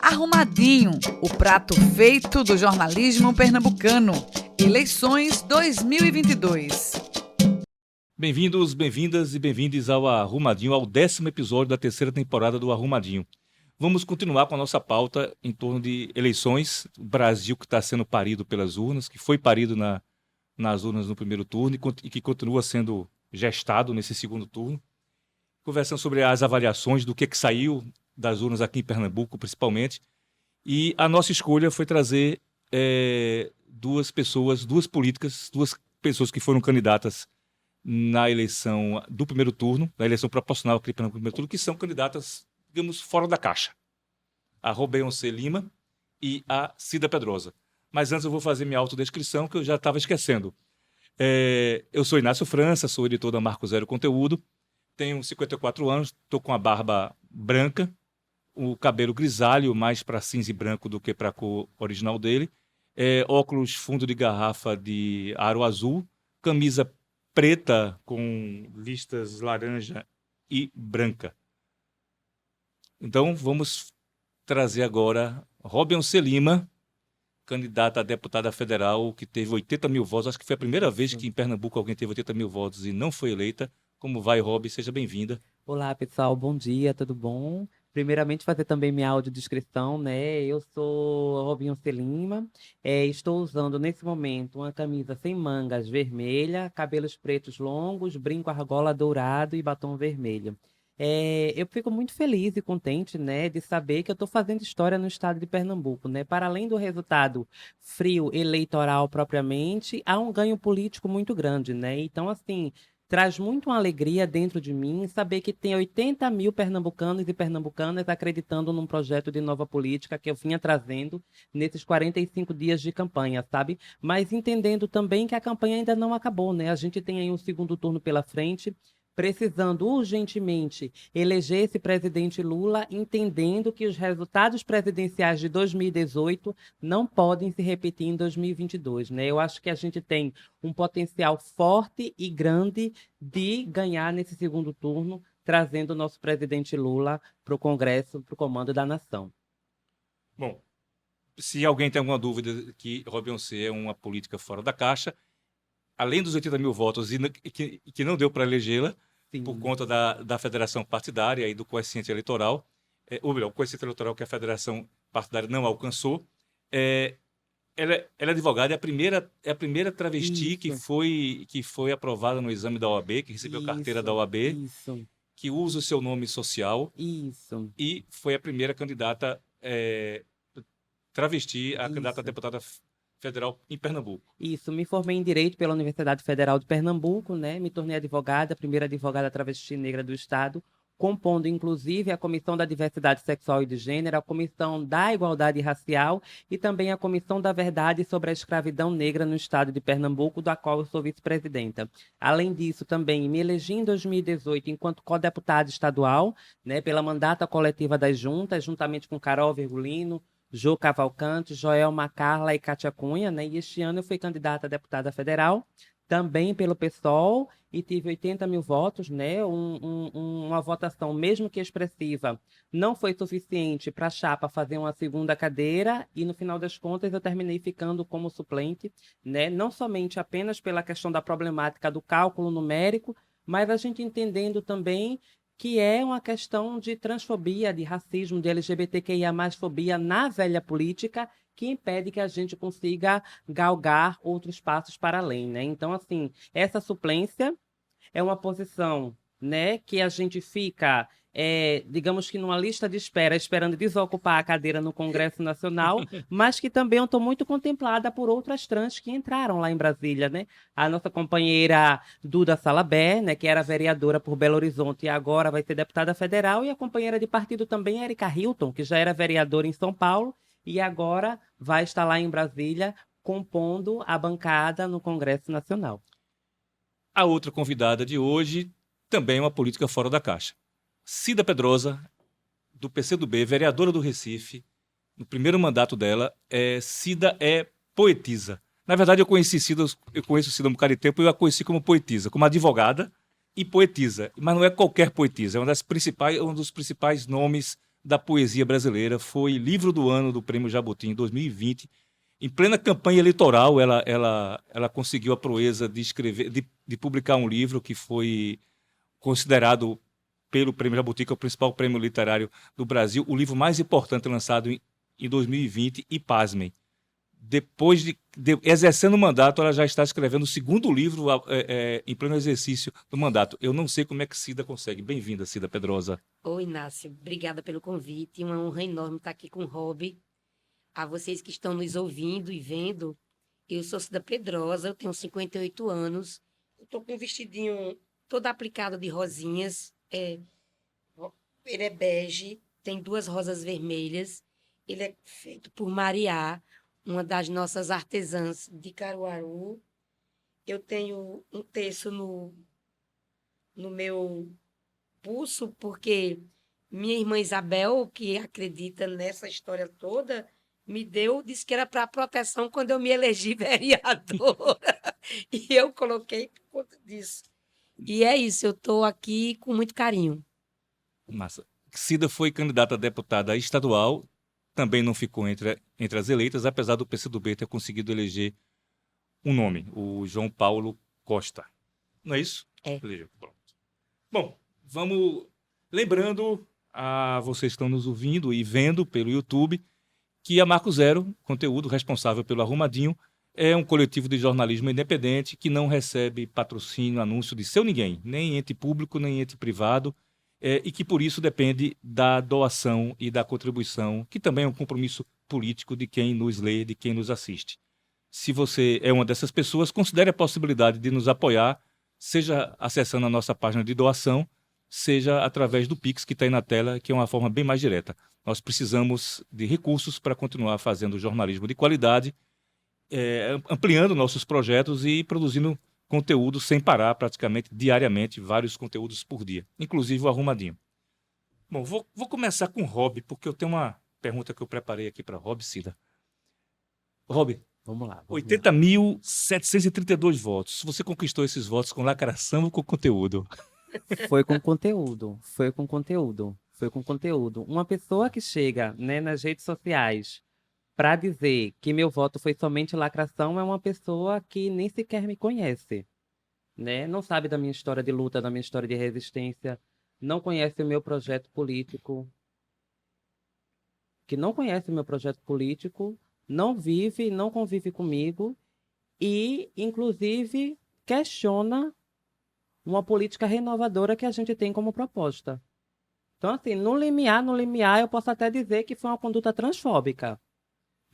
Arrumadinho, o prato feito do jornalismo pernambucano. Eleições 2022. Bem-vindos, bem-vindas e bem-vindes ao Arrumadinho, ao 10º episódio da terceira temporada do Arrumadinho. Vamos continuar com a nossa pauta em torno de eleições, o Brasil que está sendo parido pelas urnas, que foi parido nas urnas no primeiro turno e que continua sendo gestado nesse segundo turno. Conversando sobre as avaliações do que saiu das urnas aqui em Pernambuco, principalmente. E a nossa escolha foi trazer duas pessoas que foram candidatas na eleição do primeiro turno, na eleição proporcional aqui no primeiro turno, que são candidatas, digamos, fora da caixa. A Robeyoncé Lima e a Cida Pedrosa. Mas antes eu vou fazer minha autodescrição, que eu já estava esquecendo. Eu sou Inácio França, sou editor da Marco Zero Conteúdo, tenho 54 anos, estou com a barba branca, o cabelo grisalho, mais para cinza e branco do que para a cor original dele, óculos fundo de garrafa de aro azul, camisa preta com listas laranja e branca. Então vamos trazer agora Robeyoncé Lima, candidata a deputada federal, que teve 80 mil votos. Acho que foi a primeira vez que em Pernambuco alguém teve 80 mil votos e não foi eleita. Como vai, Rob? Seja bem-vinda. Olá, pessoal. Bom dia, tudo bom? Primeiramente, fazer também minha audiodescrição, né? Eu sou Robeyoncé Lima, estou usando nesse momento uma camisa sem mangas vermelha, cabelos pretos longos, brinco argola dourado e batom vermelho. Eu fico muito feliz e contente, né, de saber que eu estou fazendo história no estado de Pernambuco, né? Para além do resultado frio eleitoral propriamente, há um ganho político muito grande, né? Então, assim, traz muito uma alegria dentro de mim saber que tem 80 mil pernambucanos e pernambucanas acreditando num projeto de nova política que eu vinha trazendo nesses 45 dias de campanha, sabe? Mas entendendo também que a campanha ainda não acabou, né? A gente tem aí um segundo turno pela frente, precisando urgentemente eleger esse presidente Lula, entendendo que os resultados presidenciais de 2018 não podem se repetir em 2022, né? Eu acho que a gente tem um potencial forte e grande de ganhar nesse segundo turno, trazendo o nosso presidente Lula para o Congresso, para o comando da nação. Bom, se alguém tem alguma dúvida que Robeyoncé é uma política fora da caixa, além dos 80 mil votos e que não deu para elegê-la, Sim. Por conta da federação partidária e do coeficiente eleitoral, ou melhor, o coeficiente eleitoral que a federação partidária não alcançou, ela é advogada, é a primeira travesti que foi aprovada no exame da OAB, que recebeu carteira da OAB, que usa o seu nome social, e foi a primeira candidata travesti, a candidata a deputada federal em Pernambuco. Isso, me formei em Direito pela Universidade Federal de Pernambuco, né? Me tornei advogada, a primeira advogada travesti negra do Estado, compondo, inclusive, a Comissão da Diversidade Sexual e de Gênero, a Comissão da Igualdade Racial e também a Comissão da Verdade sobre a Escravidão Negra no Estado de Pernambuco, da qual eu sou vice-presidenta. Além disso, também me elegi em 2018 enquanto co-deputada estadual, né, pela mandata coletiva das juntas, juntamente com Carol Virgulino, Jô Cavalcante, Joelma Carla e Cátia Cunha, né? E este ano eu fui candidata a deputada federal, também pelo PSOL, e tive 80 mil votos, né? Uma votação, mesmo que expressiva, não foi suficiente para a chapa fazer uma segunda cadeira, e no final das contas eu terminei ficando como suplente, né? Não somente apenas pela questão da problemática do cálculo numérico, mas a gente entendendo também que é uma questão de transfobia, de racismo, de LGBTQIA+fobia na velha política, que impede que a gente consiga galgar outros passos para além, né? Então, assim, essa suplência é uma posição, né, que a gente fica, digamos que numa lista de espera, esperando desocupar a cadeira no Congresso Nacional, mas que também eu estou muito contemplada por outras trans que entraram lá em Brasília, né? A nossa companheira Duda Salabert, né, que era vereadora por Belo Horizonte e agora vai ser deputada federal, e a companheira de partido também, Erika Hilton, que já era vereadora em São Paulo e agora vai estar lá em Brasília compondo a bancada no Congresso Nacional. A outra convidada de hoje também é uma política fora da caixa. Cida Pedrosa, do PCdoB, vereadora do Recife, no primeiro mandato dela, Cida é poetisa. Na verdade, eu conheço Cida há um bocado de tempo, eu a conheci como poetisa, como advogada e poetisa. Mas não é qualquer poetisa, é um dos principais nomes da poesia brasileira, foi livro do ano do Prêmio Jabuti em 2020. Em plena campanha eleitoral, ela conseguiu a proeza de escrever, de publicar um livro que foi considerado pelo Prêmio Jabuti, que é o principal prêmio literário do Brasil, o livro mais importante lançado em 2020, e pasmem, depois de exercendo o mandato, ela já está escrevendo o segundo livro em pleno exercício do mandato. Eu não sei como é que Cida consegue. Bem-vinda, Cida Pedrosa. Oi, Inácio. Obrigada pelo convite. Uma honra enorme estar aqui com o Rob. A vocês que estão nos ouvindo e vendo, eu sou Cida Pedrosa, eu tenho 58 anos. Estou com um vestidinho todo aplicado de rosinhas. Ele é bege, tem 2 rosas vermelhas. Ele é feito por Mariá, uma das nossas artesãs de Caruaru. Eu tenho um terço no meu pulso, porque minha irmã Isabel, que acredita nessa história toda, disse que era para proteção quando eu me elegi vereadora. E eu coloquei por conta disso. E é isso, eu estou aqui com muito carinho. Massa. Cida foi candidata a deputada estadual, também não ficou entre as eleitas, apesar do PCdoB ter conseguido eleger um nome, o João Paulo Costa. Não é isso? É. Elegeu. Pronto. Bom, vamos lembrando a vocês que estão nos ouvindo e vendo pelo YouTube que a Marco Zero, conteúdo responsável pelo Arrumadinho, é um coletivo de jornalismo independente que não recebe patrocínio, anúncio de seu ninguém, nem ente público, nem ente privado, e que por isso depende da doação e da contribuição, que também é um compromisso político de quem nos lê, de quem nos assiste. Se você é uma dessas pessoas, considere a possibilidade de nos apoiar, seja acessando a nossa página de doação, seja através do Pix que está aí na tela, que é uma forma bem mais direta. Nós precisamos de recursos para continuar fazendo jornalismo de qualidade, ampliando nossos projetos e produzindo conteúdo sem parar, praticamente diariamente, vários conteúdos por dia, inclusive o Arrumadinho. Bom, vou começar com o Rob, porque eu tenho uma pergunta que eu preparei aqui para Rob, Cida. Rob, Vamos lá. 80.732 votos. Você conquistou esses votos com lacração ou com conteúdo? Foi com conteúdo. Uma pessoa que chega, né, nas redes sociais para dizer que meu voto foi somente lacração é uma pessoa que nem sequer me conhece, né? Não sabe da minha história de luta, da minha história de resistência, não conhece o meu projeto político, não vive, não convive comigo e, inclusive, questiona uma política renovadora que a gente tem como proposta. Então, assim, no limiar, eu posso até dizer que foi uma conduta transfóbica.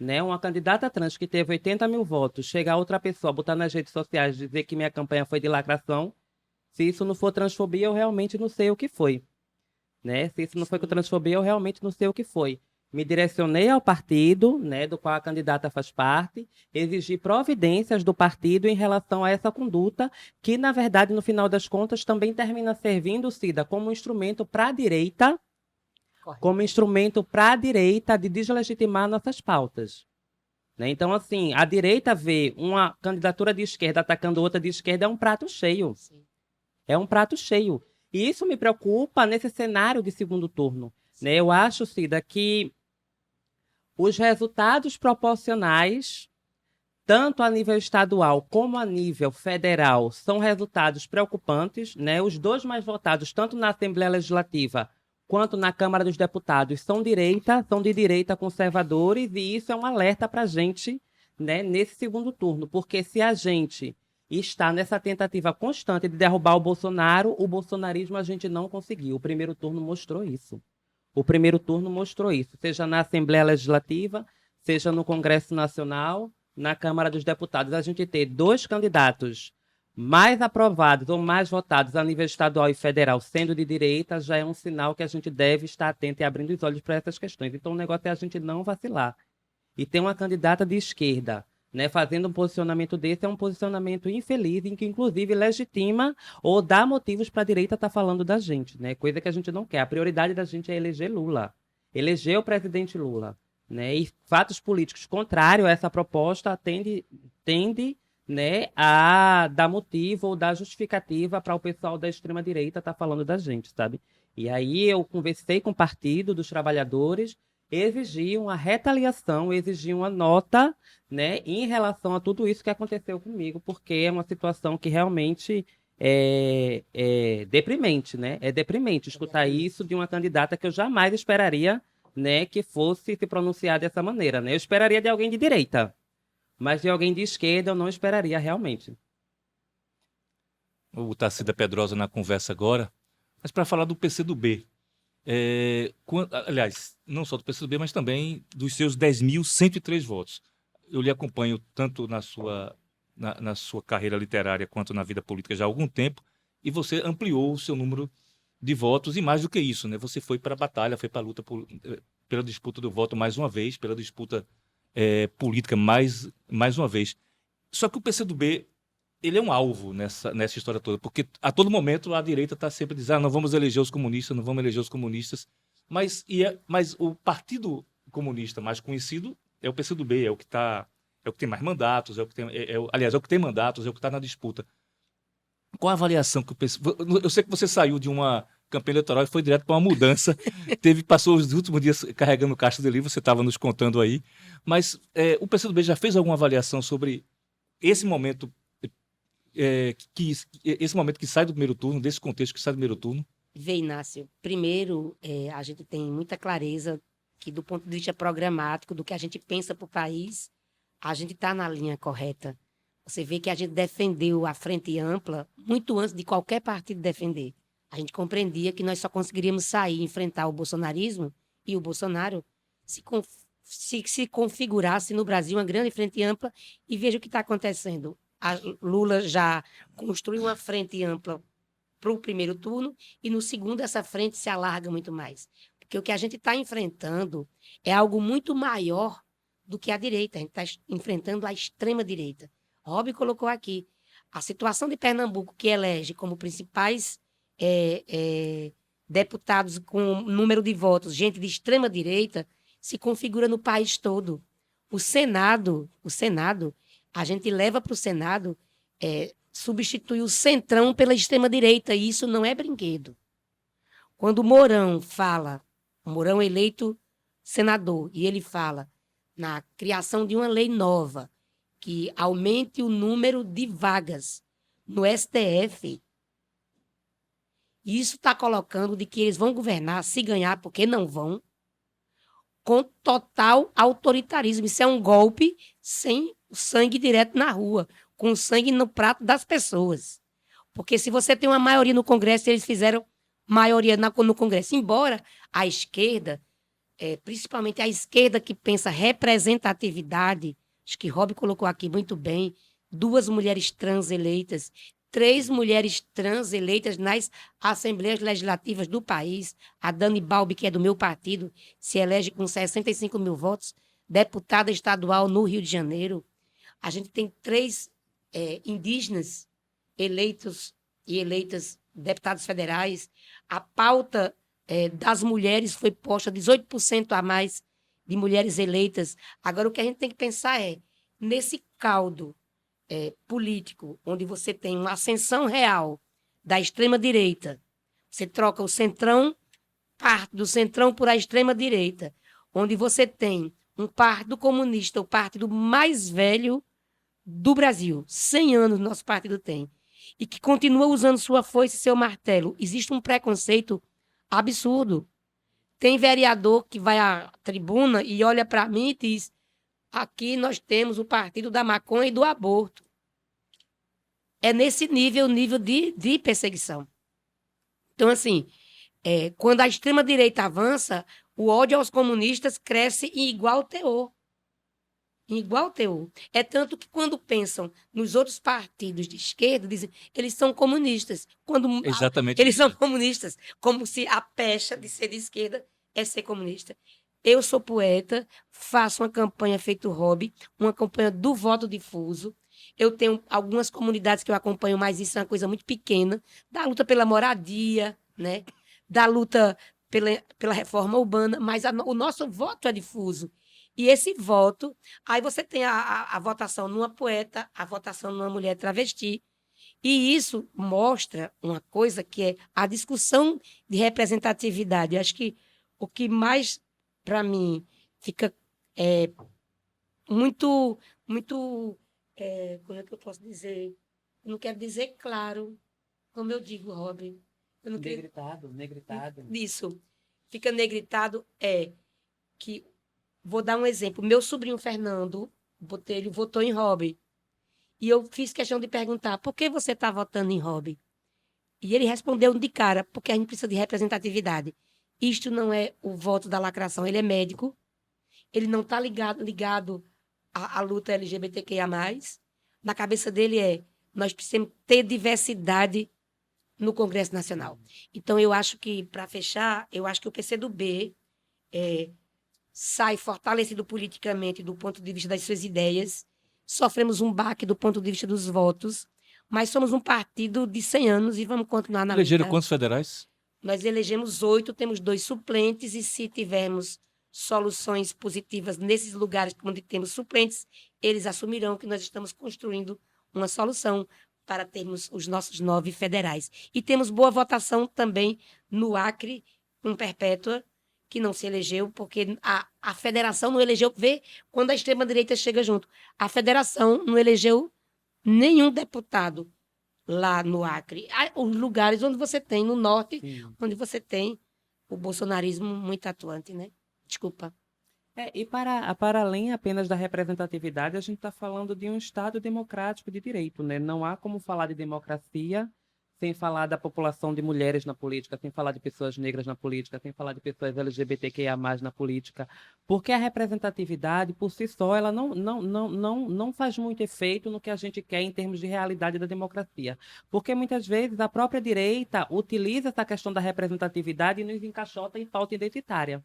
Né? Uma candidata trans que teve 80 mil votos, chegar outra pessoa, botar nas redes sociais, dizer que minha campanha foi de lacração, se isso não for transfobia, eu realmente não sei o que foi. Né? Se isso não foi com transfobia, eu realmente não sei o que foi. Me direcionei ao partido, né, do qual a candidata faz parte, exigi providências do partido em relação a essa conduta, que, na verdade, no final das contas, também termina servindo, Cida, como um instrumento para a direita, de deslegitimar nossas pautas. Né? Então, assim, a direita vê uma candidatura de esquerda atacando outra de esquerda é um prato cheio. Sim. É um prato cheio. E isso me preocupa nesse cenário de segundo turno. Né? Eu acho, Cida, que os resultados proporcionais, tanto a nível estadual como a nível federal, são resultados preocupantes. Né? Os 2 mais votados, tanto na Assembleia Legislativa quanto na Câmara dos Deputados, são de direita conservadores, e isso é um alerta para a gente, né, nesse segundo turno, porque se a gente está nessa tentativa constante de derrubar o bolsonarismo a gente não conseguiu. O primeiro turno mostrou isso. Seja na Assembleia Legislativa, seja no Congresso Nacional, na Câmara dos Deputados. A gente ter 2 candidatos mais aprovados ou mais votados a nível estadual e federal, sendo de direita, já é um sinal que a gente deve estar atento e abrindo os olhos para essas questões. Então, o negócio é a gente não vacilar. E ter uma candidata de esquerda, né, fazendo um posicionamento desse, é um posicionamento infeliz, em que, inclusive, legitima ou dá motivos para a direita estar falando da gente, né? Coisa que a gente não quer. A prioridade da gente é eleger Lula, eleger o presidente Lula. Né? E fatos políticos contrários a essa proposta tende né, a dar motivo ou dar justificativa para o pessoal da extrema-direita estar falando da gente, sabe? E aí eu conversei com o Partido dos Trabalhadores, exigiam a retaliação, exigiam uma nota, né, em relação a tudo isso que aconteceu comigo, porque é uma situação que realmente é deprimente, né? É deprimente escutar isso de uma candidata que eu jamais esperaria, né, que fosse se pronunciar dessa maneira, né? Eu esperaria de alguém de direita, mas de alguém de esquerda eu não esperaria realmente. O Tarcísio Pedrosa na conversa agora, mas para falar do PCdoB. Aliás, não só do PCdoB, mas também dos seus 10.103 votos. Eu lhe acompanho tanto na sua carreira literária quanto na vida política já há algum tempo, e você ampliou o seu número de votos, e mais do que isso, né? Você foi para a batalha, foi para a luta pela disputa do voto mais uma vez, pela disputa política mais uma vez. Só que o PCdoB, ele é um alvo nessa história toda, porque a todo momento a direita está sempre dizendo, não vamos eleger os comunistas, não vamos eleger os comunistas, mas o Partido Comunista mais conhecido é o PCdoB, é o que tem mais mandatos, aliás, é o que tem mandatos, é o que está na disputa. Qual a avaliação que o PCdoB... Eu sei que você saiu de uma campanha eleitoral e foi direto para uma mudança, passou os últimos dias carregando caixa de livro, você estava nos contando aí, mas o PCdoB já fez alguma avaliação sobre esse momento esse momento que sai do primeiro turno, desse contexto que sai do primeiro turno? Vê, Inácio, primeiro, a gente tem muita clareza que, do ponto de vista programático, do que a gente pensa para o país, a gente está na linha correta. Você vê que a gente defendeu a frente ampla muito antes de qualquer partido defender. A gente compreendia que nós só conseguiríamos sair e enfrentar o bolsonarismo e o Bolsonaro se configurasse no Brasil uma grande frente ampla, e veja o que está acontecendo. A Lula já construiu uma frente ampla para o primeiro turno, e no segundo essa frente se alarga muito mais. Porque o que a gente está enfrentando é algo muito maior do que a direita. A gente está enfrentando a extrema-direita. Rob colocou aqui a situação de Pernambuco, que elege como principais deputados com número de votos gente de extrema-direita, se configura no país todo. O Senado, a gente leva para o Senado, substitui o centrão pela extrema-direita, e isso não é brinquedo. Quando o Mourão eleito senador, e ele fala na criação de uma lei nova que aumente o número de vagas no STF, isso está colocando de que eles vão governar, se ganhar, porque não vão, com total autoritarismo. Isso é um golpe sem sangue direto na rua, com sangue no prato das pessoas. Porque se você tem uma maioria no Congresso, eles fizeram maioria no Congresso. Embora a esquerda, principalmente a esquerda que pensa representatividade, acho que Rob colocou aqui muito bem, 2 mulheres trans eleitas, 3 mulheres trans eleitas nas Assembleias Legislativas do país. A Dani Balbi, que é do meu partido, se elege com 65 mil votos, deputada estadual no Rio de Janeiro. A gente tem 3 indígenas eleitos e eleitas deputados federais. A pauta das mulheres foi posta 18% a mais de mulheres eleitas. Agora, o que a gente tem que pensar nesse caldo político, onde você tem uma ascensão real da extrema-direita, você troca o centrão, parte do centrão por a extrema-direita, onde você tem um partido comunista, o partido mais velho do Brasil, 100 anos nosso partido tem, e que continua usando sua foice e seu martelo. Existe um preconceito absurdo. Tem vereador que vai à tribuna e olha para mim e diz: aqui nós temos o partido da maconha e do aborto. É nesse nível de perseguição. Então, assim, quando a extrema-direita avança, o ódio aos comunistas cresce em igual teor. Em igual teor. É tanto que, quando pensam nos outros partidos de esquerda, dizem eles são comunistas. Exatamente. Eles são comunistas, como se a pecha de ser de esquerda é ser comunista. Eu sou poeta, faço uma campanha feito hobby, uma campanha do voto difuso. Eu tenho algumas comunidades que eu acompanho, mas isso é uma coisa muito pequena, da luta pela moradia, né? Da luta pela reforma urbana, mas o nosso voto é difuso. E esse voto, aí você tem a votação numa poeta, a votação numa mulher travesti, E isso mostra uma coisa que é a discussão de representatividade. Eu acho que o que mais, para mim, fica muito, muito, como é que eu posso dizer? Eu não quero dizer claro, como eu digo, Robin. Eu não quero Negritado. isso. Fica negritado que, vou dar um exemplo, meu sobrinho Fernando Botelho votou em Robin. E eu fiz questão de perguntar, por que você está votando em Robin? E ele respondeu de cara, porque a gente precisa de representatividade. Isto não é o voto da lacração, ele é médico, ele não está ligado à luta LGBTQIA+. Na cabeça dele nós precisamos ter diversidade no Congresso Nacional. Então, eu acho que, para fechar, eu acho que o PCdoB sai fortalecido politicamente do ponto de vista das suas ideias. Sofremos um baque do ponto de vista dos votos, mas somos um partido de 100 anos e vamos continuar na Elegeram luta. quantos federais? Nós elegemos 8, temos 2 suplentes, e se tivermos soluções positivas nesses lugares onde temos suplentes, eles assumirão que nós estamos construindo uma solução para termos os nossos 9 federais. E temos boa votação também no Acre, com Perpétua, que não se elegeu, porque a federação não elegeu. Vê quando a extrema-direita chega junto. A federação não elegeu nenhum deputado lá no Acre. Os lugares onde você tem, no norte, Sim. onde você tem o bolsonarismo muito atuante, né? Desculpa. E para além apenas da representatividade, a gente está falando de um Estado democrático de direito, né? Não há como falar de democracia sem falar da população de mulheres na política, sem falar de pessoas negras na política, sem falar de pessoas LGBTQIA+, na política, porque a representatividade, por si só, ela não faz muito efeito no que a gente quer em termos de realidade da democracia. Porque muitas vezes a própria direita utiliza essa questão da representatividade e nos encaixota em pauta identitária.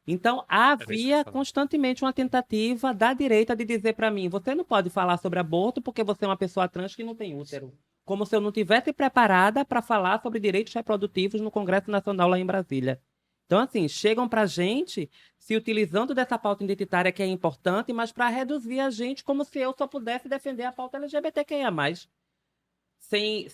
Então, havia constantemente uma tentativa da direita de dizer para mim, você não pode falar sobre aborto porque você é uma pessoa trans que não tem útero. Como se eu não tivesse preparada para falar sobre direitos reprodutivos no Congresso Nacional lá em Brasília. Então, assim, chegam para a gente se utilizando dessa pauta identitária que é importante, mas para reduzir a gente como se eu só pudesse defender a pauta LGBTQIA+. Sem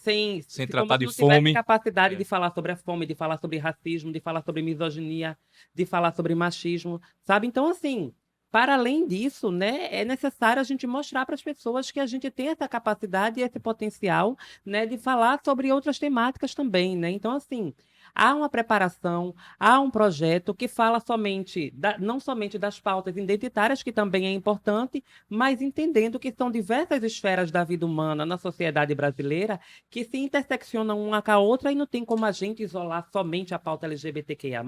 tratar de não tivesse fome. capacidade de falar sobre a fome, de falar sobre racismo, de falar sobre misoginia, de falar sobre machismo, sabe? Então, assim, para além disso, né, é necessário a gente mostrar para as pessoas que a gente tem essa capacidade e esse potencial, né, de falar sobre outras temáticas também, né? Então, assim, há uma preparação, há um projeto que fala não somente das pautas identitárias, que também é importante, mas entendendo que são diversas esferas da vida humana na sociedade brasileira que se interseccionam uma com a outra e não tem como a gente isolar somente a pauta LGBTQIA+,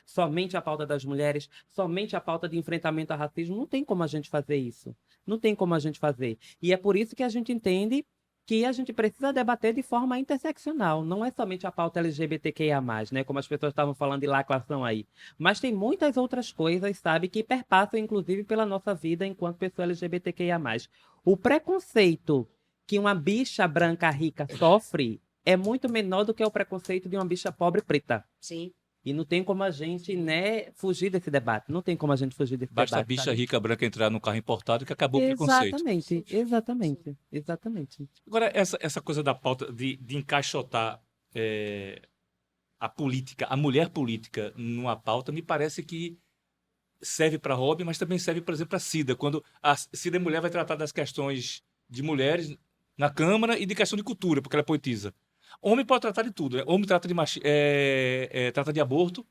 somente a pauta das mulheres, somente a pauta de enfrentamento ao racismo. Não tem como a gente fazer isso. Não tem como a gente fazer. E é por isso que a gente entende que a gente precisa debater de forma interseccional. Não é somente a pauta LGBTQIA+, né? Como as pessoas estavam falando de lacração aí. Mas tem muitas outras coisas, sabe, que perpassam, inclusive, pela nossa vida enquanto pessoa LGBTQIA+. O preconceito que uma bicha branca rica sofre é muito menor do que o preconceito de uma bicha pobre preta. Sim. E não tem como a gente, né, fugir desse debate. Não tem como a gente fugir desse Basta a debate. bicha sabe? rica branca entrar no carro importado que acabou o preconceito. Exatamente. Agora, essa coisa da pauta de encaixotar a política, a mulher política numa pauta, me parece que serve para Robin, mas também serve, por exemplo, para Cida. Quando a Cida mulher vai tratar das questões de mulheres na Câmara e de questão de cultura, porque ela é poetisa. Homem pode tratar de tudo, né? Homem trata de trata de aborto.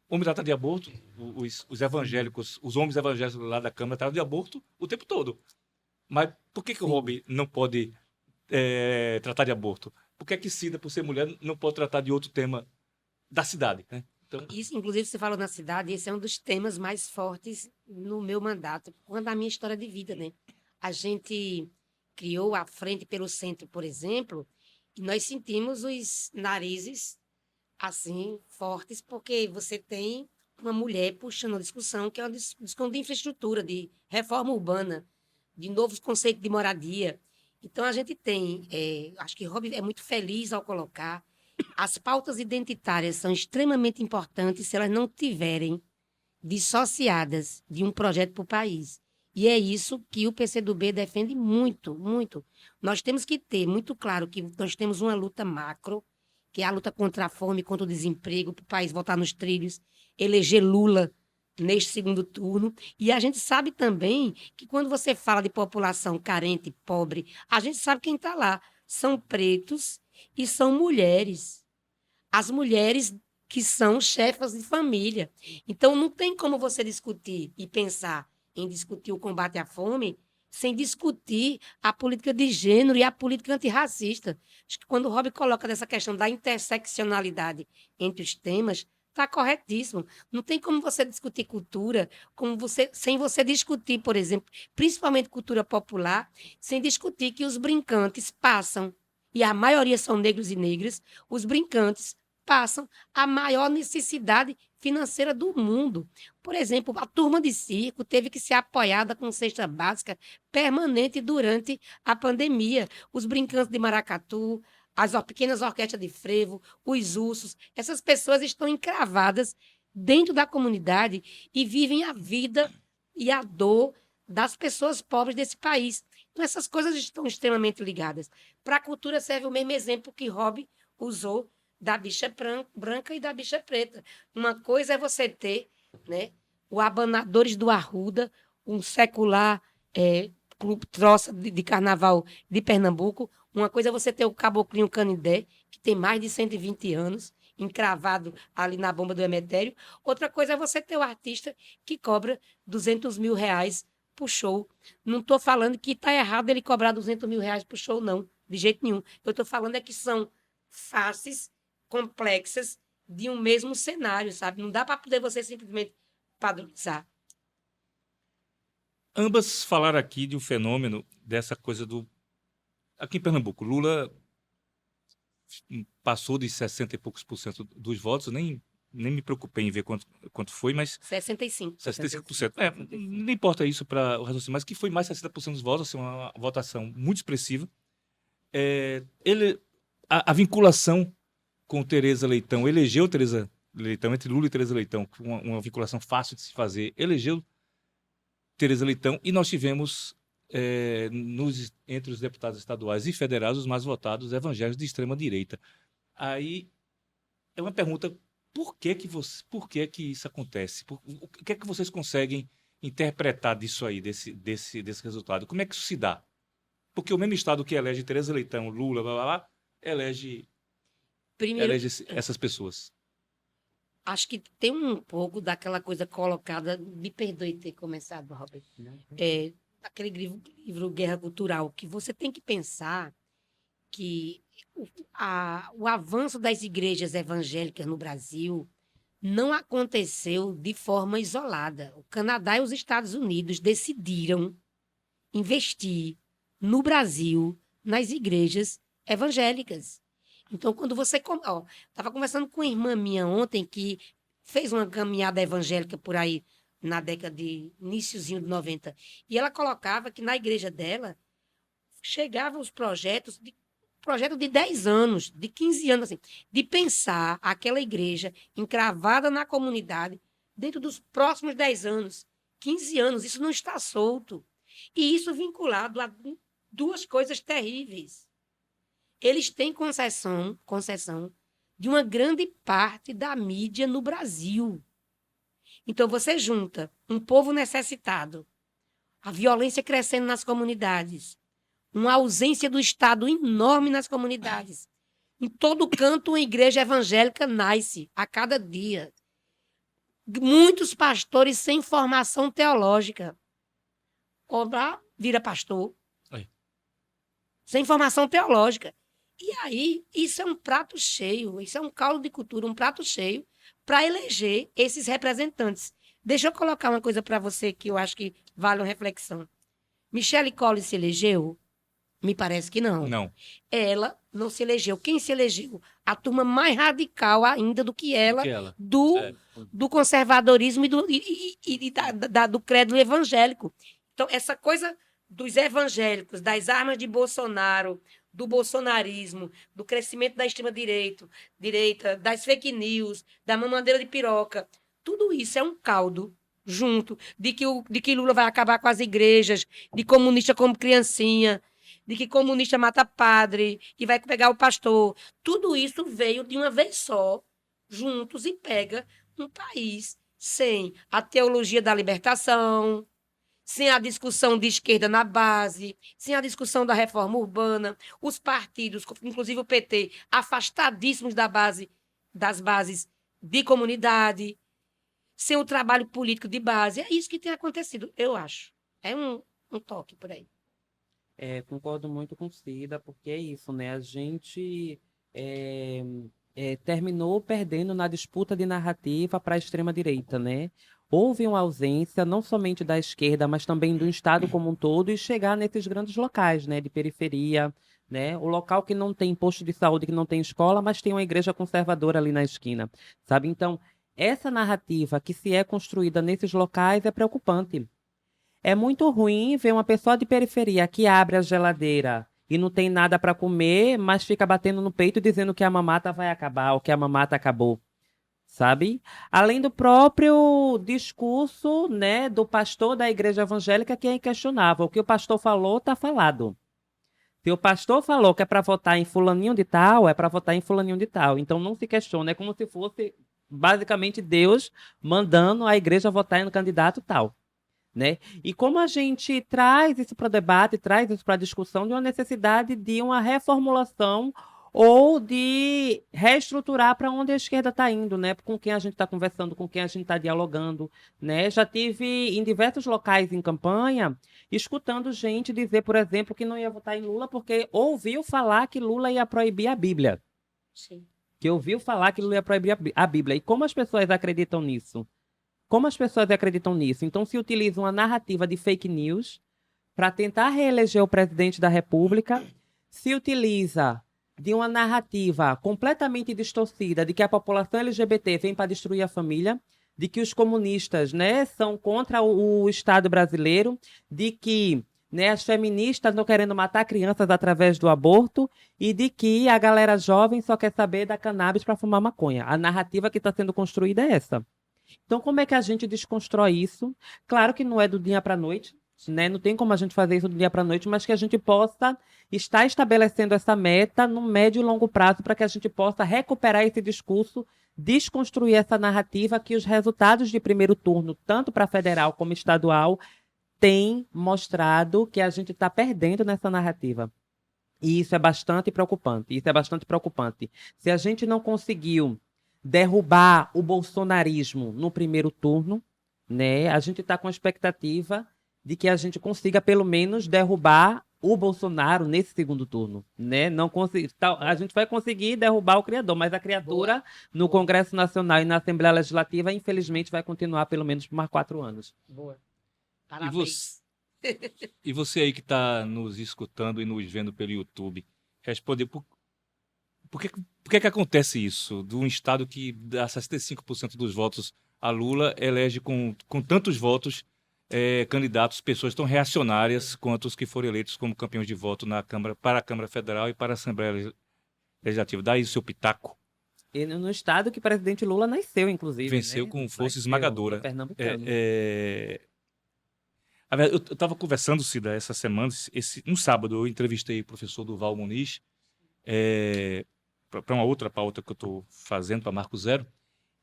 Homem trata de aborto. Os evangélicos, os homens evangélicos lá da Câmara tratam de aborto o tempo todo. Mas por que o Robin não pode tratar de aborto? Por que Cida, por ser mulher, não pode tratar de outro tema da cidade, né? Então... Isso, inclusive, você falou na cidade, esse é um dos temas mais fortes no meu mandato, quando a minha história de vida, né? A gente criou a Frente pelo Centro, por exemplo, e nós sentimos os narizes, assim, fortes, porque você tem uma mulher puxando uma discussão que é uma discussão de infraestrutura, de reforma urbana, de novos conceitos de moradia. Então, a gente tem, acho que Robin é muito feliz ao colocar, as pautas identitárias são extremamente importantes se elas não tiverem dissociadas de um projeto para o país. E é isso que o PCdoB defende muito, muito. Nós temos que ter muito claro que nós temos uma luta macro, que é a luta contra a fome, contra o desemprego, para o país voltar nos trilhos, eleger Lula neste segundo turno. E a gente sabe também que quando você fala de população carente, pobre, a gente sabe quem está lá. São pretos e são mulheres. As mulheres que são chefas de família. Então, não tem como você discutir e pensar em discutir o combate à fome sem discutir a política de gênero e a política antirracista. Acho que quando o Rob coloca dessa questão da interseccionalidade entre os temas, está corretíssimo. Não tem como você discutir cultura sem você discutir, por exemplo, principalmente cultura popular, sem discutir que os brincantes passam, e a maioria são negros e negras, os brincantes passam a maior necessidade financeira do mundo. Por exemplo, a turma de circo teve que ser apoiada com cesta básica permanente durante a pandemia. Os brincantes de maracatu, as pequenas orquestras de frevo, os ursos, essas pessoas estão encravadas dentro da comunidade e vivem a vida e a dor das pessoas pobres desse país. Então, essas coisas estão extremamente ligadas. Para a cultura serve o mesmo exemplo que Rob usou da bicha branca e da bicha preta. Uma coisa é você ter, né, o Abanadores do Arruda, um secular troça de carnaval de Pernambuco. Uma coisa é você ter o Caboclinho Canindé, que tem mais de 120 anos, encravado ali na bomba do Emetério. Outra coisa é você ter o artista que cobra 200 mil reais por show. Não estou falando que está errado ele cobrar 200 mil reais por show, não, de jeito nenhum. Eu estou falando é que são faces complexas de um mesmo cenário, sabe? Não dá para poder você simplesmente padronizar. Ambas falaram aqui de um fenômeno dessa coisa do... Aqui em Pernambuco, Lula passou de 60 e poucos por cento dos votos, nem me preocupei em ver quanto foi, mas... 65%. 65%. Não importa isso para o raciocínio, mas que foi mais de 60% dos votos, assim, uma votação muito expressiva. A vinculação com Tereza Leitão, elegeu Tereza Leitão, entre Lula e Tereza Leitão, uma vinculação fácil de se fazer, elegeu Tereza Leitão, e nós tivemos, entre os deputados estaduais e federais, os mais votados evangélicos de extrema-direita. Aí é uma pergunta, por que isso acontece? O que é que vocês conseguem interpretar disso aí, desse resultado? Como é que isso se dá? Porque o mesmo estado que elege Tereza Leitão, Lula, blá, blá, blá, elege essas pessoas. Acho que tem um pouco daquela coisa colocada, me perdoe ter começado, Robert, aquele livro Guerra Cultural, que você tem que pensar que o avanço das igrejas evangélicas no Brasil não aconteceu de forma isolada. O Canadá e os Estados Unidos decidiram investir no Brasil nas igrejas evangélicas. Então, quando você... Estava conversando com uma irmã minha ontem que fez uma caminhada evangélica por aí na década de iniciozinho de 90. E ela colocava que na igreja dela chegavam os projeto de 10 anos, de 15 anos, assim, de pensar aquela igreja encravada na comunidade dentro dos próximos 10 anos, 15 anos. Isso não está solto. E isso vinculado a duas coisas terríveis. Eles têm concessão de uma grande parte da mídia no Brasil. Então, você junta um povo necessitado, a violência crescendo nas comunidades, uma ausência do Estado enorme nas comunidades. Em todo canto, uma igreja evangélica nasce a cada dia. Muitos pastores sem formação teológica. Vira pastor. Oi. Sem formação teológica. E aí, isso é um prato cheio, isso é um caldo de cultura, um prato cheio para eleger esses representantes. Deixa eu colocar uma coisa para você que eu acho que vale uma reflexão. Michelle Collins se elegeu? Me parece que não. Não. Ela não se elegeu. Quem se elegeu? A turma mais radical ainda do que ela. Do conservadorismo e do credo evangélico. Então, essa coisa dos evangélicos, das armas de Bolsonaro, do bolsonarismo, do crescimento da extrema-direita, das fake news, da mamadeira de piroca. Tudo isso é um caldo junto, de que Lula vai acabar com as igrejas, de comunista como criancinha, de que comunista mata padre, que vai pegar o pastor. Tudo isso veio de uma vez só, juntos, e pega um país sem a teologia da libertação, sem a discussão de esquerda na base, sem a discussão da reforma urbana, os partidos, inclusive o PT, afastadíssimos das bases de comunidade, sem o trabalho político de base. É isso que tem acontecido, eu acho. É um toque por aí. Concordo muito com Cida, porque é isso, né? A gente terminou perdendo na disputa de narrativa para a extrema-direita, né? Houve uma ausência não somente da esquerda, mas também do Estado como um todo, e chegar nesses grandes locais, né? De periferia, né? O local que não tem posto de saúde, que não tem escola, mas tem uma igreja conservadora ali na esquina, sabe? Então, essa narrativa que se é construída nesses locais é preocupante. É muito ruim ver uma pessoa de periferia que abre a geladeira e não tem nada para comer, mas fica batendo no peito dizendo que a mamata vai acabar ou que a mamata acabou, sabe? Além do próprio discurso, né, do pastor da igreja evangélica, que é inquestionável. O que o pastor falou, está falado. Se o pastor falou que é para votar em fulaninho de tal, é para votar em fulaninho de tal. Então não se questiona, é como se fosse basicamente Deus mandando a igreja votar no candidato tal. Né? E como a gente traz isso para o debate, traz isso para a discussão de uma necessidade de uma reformulação ou de reestruturar para onde a esquerda está indo, né? Com quem a gente está conversando, com quem a gente está dialogando, né? Já tive em diversos locais em campanha escutando gente dizer, por exemplo, que não ia votar em Lula porque ouviu falar que Lula ia proibir a Bíblia. Sim. Que ouviu falar que Lula ia proibir a Bíblia. E como as pessoas acreditam nisso? Como as pessoas acreditam nisso? Então, se utiliza uma narrativa de fake news para tentar reeleger o presidente da República, se utiliza de uma narrativa completamente distorcida de que a população LGBT vem para destruir a família, de que os comunistas, né, são contra o Estado brasileiro, de que, né, as feministas estão querendo matar crianças através do aborto e de que a galera jovem só quer saber da cannabis para fumar maconha. A narrativa que está sendo construída é essa. Então, como é que a gente desconstrói isso? Claro que não é do dia para a noite, né? Não tem como a gente fazer isso do dia para a noite, mas que a gente possa estar estabelecendo essa meta no médio e longo prazo para que a gente possa recuperar esse discurso, desconstruir essa narrativa que os resultados de primeiro turno, tanto para federal como estadual, têm mostrado que a gente está perdendo nessa narrativa. E isso é bastante preocupante. Isso é bastante preocupante. Se a gente não conseguiu derrubar o bolsonarismo no primeiro turno, né? A gente está com a expectativa de que a gente consiga pelo menos derrubar o Bolsonaro nesse segundo turno, né? Não a gente vai conseguir derrubar o criador, mas a criatura no Congresso Nacional e na Assembleia Legislativa, infelizmente, vai continuar pelo menos por mais 4 anos. Boa. E Parabéns. e você aí que está nos escutando e nos vendo pelo YouTube, responde por que acontece isso? De um Estado que dá 65% dos votos a Lula, elege com tantos votos candidatos, pessoas tão reacionárias quanto os que foram eleitos como campeões de voto para a Câmara Federal e para a Assembleia Legislativa. Dá aí o seu pitaco. E no estado que o presidente Lula nasceu, inclusive. Venceu, né? com força esmagadora. Pernambucano. Eu estava conversando, Cida, essa semana, no sábado, eu entrevistei o professor Durval Muniz, para uma outra pauta que eu estou fazendo, para Marco Zero,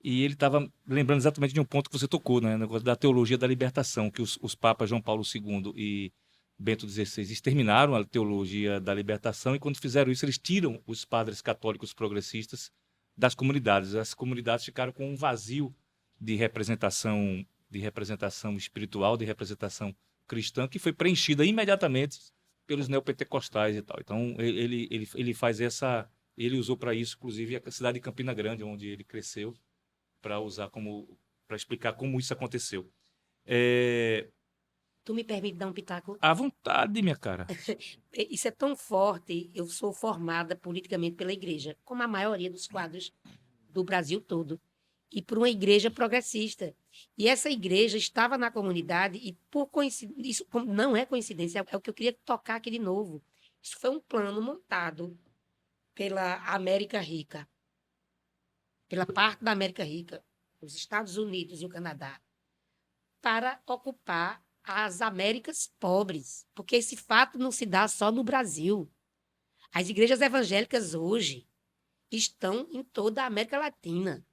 e ele estava lembrando exatamente de um ponto que você tocou, né, negócio da teologia da libertação, que os papas João Paulo II e Bento XVI exterminaram a teologia da libertação, e quando fizeram isso, eles tiram os padres católicos progressistas das comunidades. As comunidades ficaram com um vazio de representação espiritual, de representação cristã, que foi preenchida imediatamente pelos neopentecostais e tal. Então, ele faz essa... Ele usou para isso, inclusive, a cidade de Campina Grande, onde ele cresceu, para explicar como isso aconteceu. Tu me permite dar um pitaco? À vontade, minha cara. Isso é tão forte. Eu sou formada politicamente pela igreja, como a maioria dos quadros do Brasil todo, e por uma igreja progressista. E essa igreja estava na comunidade e, por coincidência, isso não é coincidência, é o que eu queria tocar aqui de novo. Isso foi um plano montado pela América Rica, pela parte da América Rica, os Estados Unidos e o Canadá, para ocupar as Américas pobres, porque esse fato não se dá só no Brasil. As igrejas evangélicas hoje estão em toda a América Latina.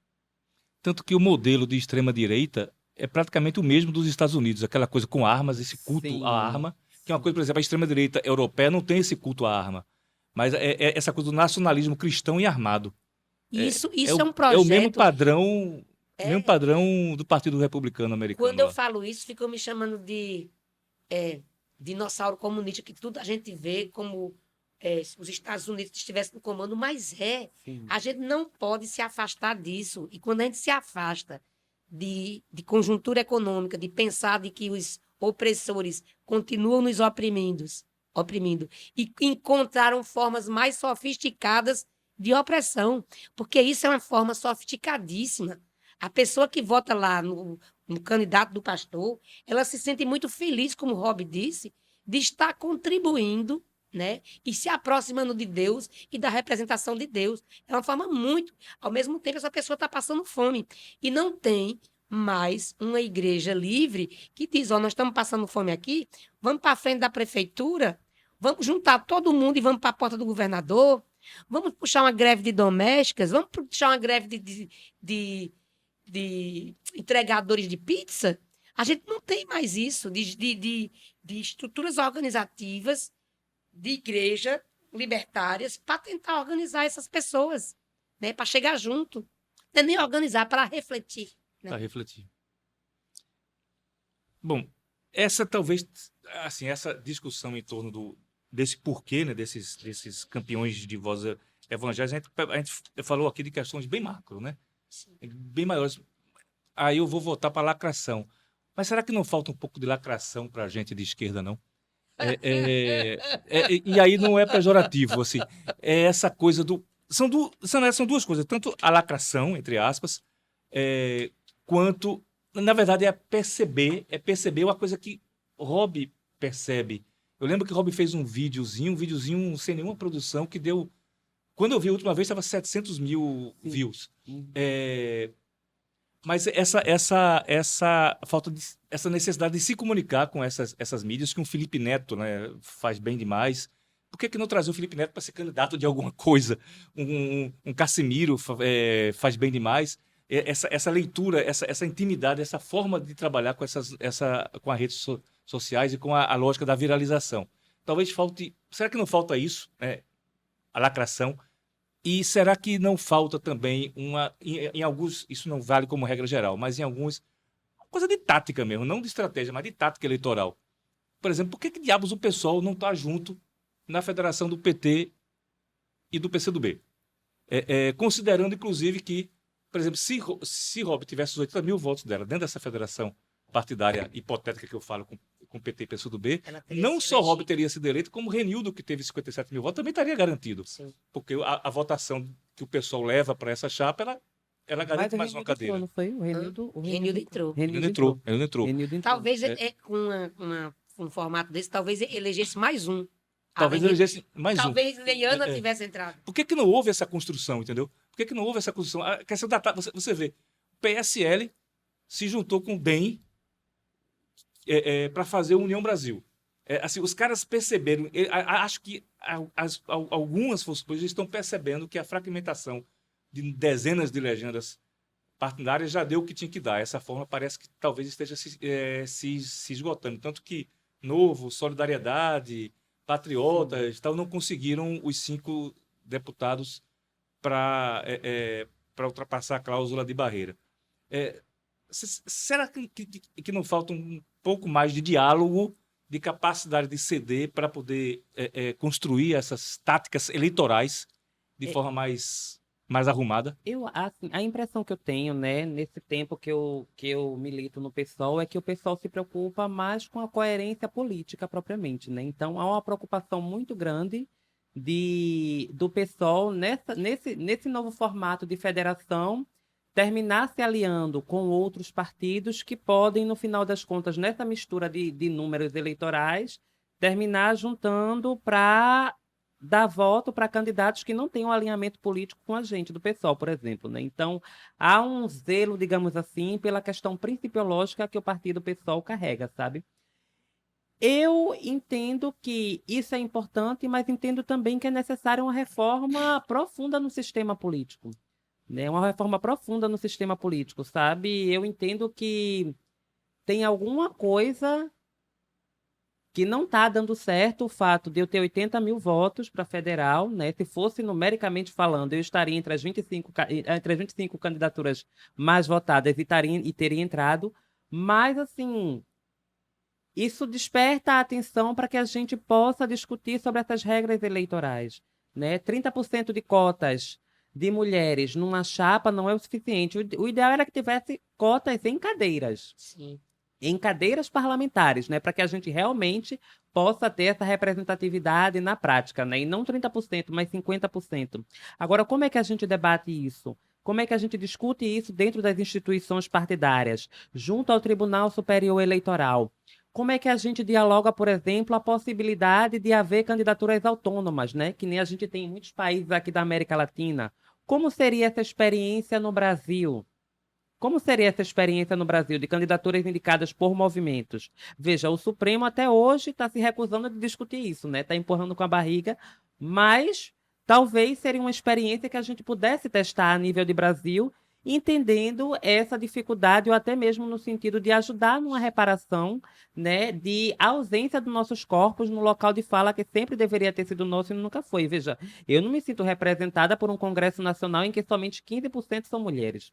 Tanto que o modelo de extrema-direita é praticamente o mesmo dos Estados Unidos, aquela coisa com armas, esse culto Sim. à arma, que é uma coisa, por exemplo, a extrema-direita europeia não tem esse culto à arma, mas é essa coisa do nacionalismo cristão e armado. Isso é é um o projeto. mesmo padrão do Partido Republicano americano. Quando eu lá. falo isso, ficam me chamando de dinossauro comunista, que tudo a gente vê como se os Estados Unidos estivessem no comando, mas Sim. a gente não pode se afastar disso. E quando a gente se afasta de conjuntura econômica, de pensar de que os opressores continuam nos oprimindo, e encontraram formas mais sofisticadas de opressão, porque isso é uma forma sofisticadíssima. A pessoa que vota lá no candidato do pastor, ela se sente muito feliz, como o Rob disse, de estar contribuindo, né, e se aproximando de Deus e da representação de Deus. É uma forma muito... Ao mesmo tempo, essa pessoa está passando fome. E não tem mais uma igreja livre que diz, nós estamos passando fome aqui, vamos para a frente da prefeitura, vamos juntar todo mundo e vamos para a porta do governador, vamos puxar uma greve de domésticas, vamos puxar uma greve de entregadores de pizza. A gente não tem mais isso, de estruturas organizativas de igreja libertárias para tentar organizar essas pessoas, né, para chegar junto. Não é nem organizar, para refletir. Né? Para refletir. Bom, essa talvez, assim, essa discussão em torno desse porquê, né, desses campeões de voz evangélicas, a gente falou aqui de questões bem macro, né? Sim. Bem maiores. Aí eu vou voltar para a lacração. Mas será que não falta um pouco de lacração para a gente de esquerda, não? E aí não é pejorativo, assim. É essa coisa do... São duas coisas. Tanto a lacração, entre aspas, quanto... Na verdade, é perceber uma coisa que Rob percebe. Eu lembro que Rob fez um videozinho sem nenhuma produção, que deu... Quando eu vi a última vez, estava 700 mil views. Mas essa falta essa necessidade de se comunicar com essas mídias, que um Felipe Neto, né, faz bem demais. Por que não trazer o Felipe Neto para ser candidato de alguma coisa? Um Casimiro faz bem demais. Essa leitura, essa intimidade, essa forma de trabalhar com as redes sociais e com a lógica da viralização. Talvez falte... Será que não falta isso? A lacração? E será que não falta também em alguns, isso não vale como regra geral, mas em alguns, uma coisa de tática mesmo, não de estratégia, mas de tática eleitoral. Por exemplo, por que diabos o PSOL não está junto na federação do PT e do PCdoB? Considerando, inclusive, que, por exemplo, se Rob tivesse os 80 mil votos dela dentro dessa federação partidária hipotética que eu falo com PT e PCdoB, não só Rob teria sido eleito, como Renildo, que teve 57 mil votos, também estaria garantido. Sim. Porque a votação que o pessoal leva para essa chapa, ela garante mais uma cadeira. Não foi? O Renildo entrou. Renildo entrou. Talvez com um formato desse, talvez elegesse mais um. Talvez elegesse mais um. Talvez Leiana tivesse entrado. Por que não houve essa construção, entendeu? Por que não houve essa construção? A questão você vê, o PSL se juntou com o DEM para fazer a União Brasil. Assim, os caras perceberam, acho que algumas forças políticas estão percebendo que a fragmentação de dezenas de legendas partidárias já deu o que tinha que dar. Essa forma parece que talvez esteja se esgotando. Tanto que Novo, Solidariedade, Patriotas, não conseguiram os 5 deputados para ultrapassar a cláusula de barreira. Será que não falta um pouco mais de diálogo, de capacidade de ceder para poder construir essas táticas eleitorais de forma mais arrumada? Assim, a impressão que eu tenho, né, nesse tempo que eu milito no PSOL, é que o PSOL se preocupa mais com a coerência política propriamente, né? Então, há uma preocupação muito grande do PSOL nesse novo formato de federação, terminar se aliando com outros partidos que podem, no final das contas, nessa mistura de números eleitorais, terminar juntando para dar voto para candidatos que não têm um alinhamento político com a gente, do PSOL, por exemplo, né? Então, há um zelo, digamos assim, pela questão principiológica que o partido PSOL carrega, sabe? Eu entendo que isso é importante, mas entendo também que é necessária uma reforma profunda no sistema político, né? Uma reforma profunda no sistema político, sabe? Eu entendo que tem alguma coisa que não está dando certo, o fato de eu ter 80 mil votos para federal, né? Se fosse numericamente falando, eu estaria entre as 25 candidaturas mais votadas e teria entrado, mas assim, isso desperta a atenção para que a gente possa discutir sobre essas regras eleitorais, né? 30% de cotas de mulheres numa chapa não é o suficiente. O ideal era que tivesse cotas em cadeiras. Sim. Em cadeiras parlamentares, né, para que a gente realmente possa ter essa representatividade na prática, né, e não 30%, mas 50%. Agora, como é que a gente debate isso? Como é que a gente discute isso dentro das instituições partidárias, junto ao Tribunal Superior Eleitoral? Como é que a gente dialoga, por exemplo, a possibilidade de haver candidaturas autônomas, né, que nem a gente tem em muitos países aqui da América Latina? Como seria essa experiência no Brasil? Como seria essa experiência no Brasil de candidaturas indicadas por movimentos? Veja, o Supremo até hoje está se recusando de discutir isso, né? Está empurrando com a barriga, mas talvez seria uma experiência que a gente pudesse testar a nível de Brasil, entendendo essa dificuldade ou até mesmo no sentido de ajudar numa reparação, né, de ausência dos nossos corpos no local de fala que sempre deveria ter sido nosso e nunca foi. Veja, eu não me sinto representada por um Congresso Nacional em que somente 15% são mulheres,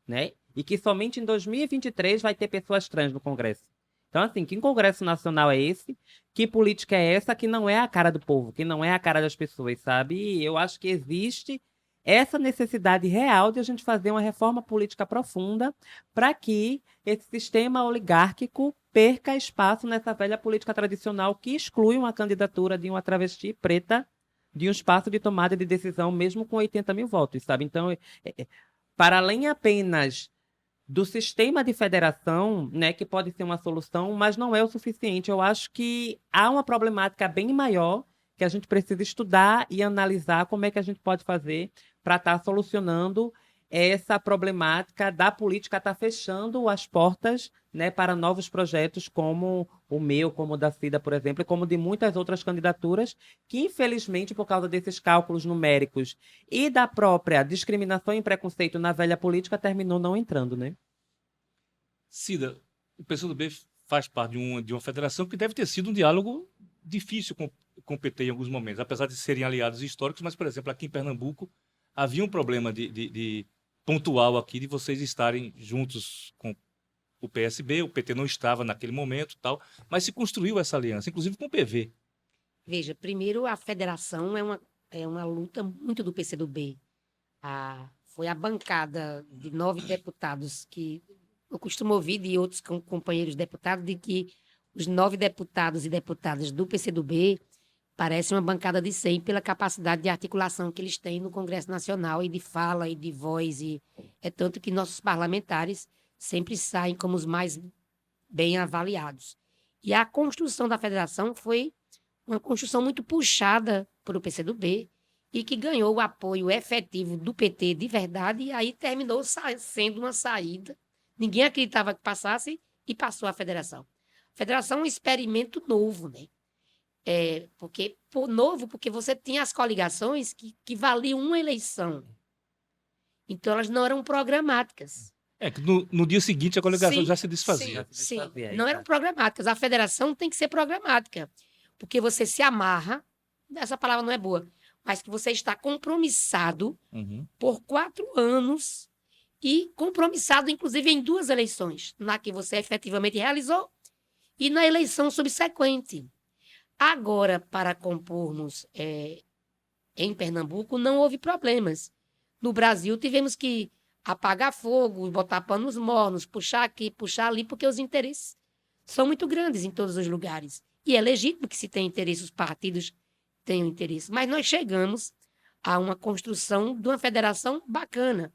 né? E que somente em 2023 vai ter pessoas trans no Congresso. Então, assim, que Congresso Nacional é esse? Que política é essa que não é a cara do povo, que não é a cara das pessoas, sabe? E eu acho que existe essa necessidade real de a gente fazer uma reforma política profunda para que esse sistema oligárquico perca espaço nessa velha política tradicional que exclui uma candidatura de uma travesti preta de um espaço de tomada de decisão, mesmo com 80 mil votos, sabe? Então, para além apenas do sistema de federação, né, que pode ser uma solução, mas não é o suficiente. Eu acho que há uma problemática bem maior que a gente precisa estudar e analisar como é que a gente pode fazer para estar solucionando essa problemática da política estar fechando as portas, né, para novos projetos como o meu, como o da Cida, por exemplo, e como de muitas outras candidaturas que, infelizmente, por causa desses cálculos numéricos e da própria discriminação e preconceito na velha política, terminou não entrando, né? Cida, o PCdoB faz parte de uma federação que deve ter sido um diálogo difícil com o PT em alguns momentos, apesar de serem aliados históricos, mas, por exemplo, aqui em Pernambuco havia um problema de pontual aqui de vocês estarem juntos com o PSB, o PT não estava naquele momento, tal, mas se construiu essa aliança, inclusive com o PV. Veja, primeiro a federação é uma luta muito do PCdoB. Foi a bancada de 9 deputados que eu costumo ouvir de outros companheiros deputados de que os 9 deputados e deputadas do PCdoB parecem uma bancada de 100 pela capacidade de articulação que eles têm no Congresso Nacional e de fala e de voz. E é tanto que nossos parlamentares sempre saem como os mais bem avaliados. E a construção da federação foi uma construção muito puxada por o PCdoB e que ganhou o apoio efetivo do PT de verdade e aí terminou sendo uma saída. Ninguém acreditava que passasse e passou a federação. A federação é um experimento novo, né? Porque você tinha as coligações que valiam uma eleição. Então, elas não eram programáticas. Que no dia seguinte a coligação já se desfazia. Sim, não eram programáticas. A federação tem que ser programática, porque você se amarra, essa palavra não é boa, mas que você está compromissado por 4 anos e compromissado, inclusive, em 2 eleições, na que você efetivamente realizou e na eleição subsequente. Agora, para compormos em Pernambuco, não houve problemas. No Brasil, tivemos que apagar fogo, botar panos mornos, puxar aqui, puxar ali, porque os interesses são muito grandes em todos os lugares. E é legítimo que se tenha interesse, os partidos tenham interesse. Mas nós chegamos a uma construção de uma federação bacana.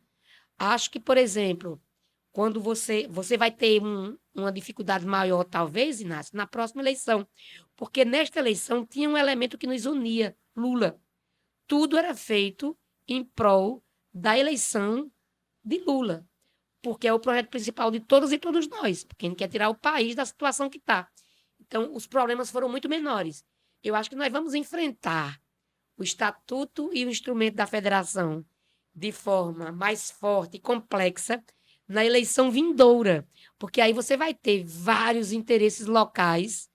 Acho que, por exemplo, quando você vai ter uma dificuldade maior, talvez, Inácio, na próxima eleição. Porque nesta eleição tinha um elemento que nos unia Lula. Tudo era feito em prol da eleição de Lula, porque é o projeto principal de todas e todos nós, porque a gente quer tirar o país da situação que está. Então, os problemas foram muito menores. Eu acho que nós vamos enfrentar o estatuto e o instrumento da federação de forma mais forte e complexa na eleição vindoura, porque aí você vai ter vários interesses locais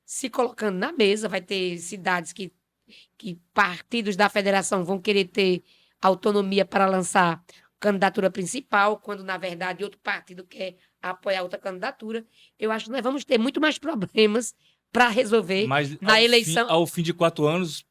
se colocando na mesa, vai ter cidades que partidos da federação vão querer ter autonomia para lançar candidatura principal, quando, na verdade, outro partido quer apoiar outra candidatura. Eu acho que nós vamos ter muito mais problemas para resolver Mas na eleição. ao fim de 4 anos,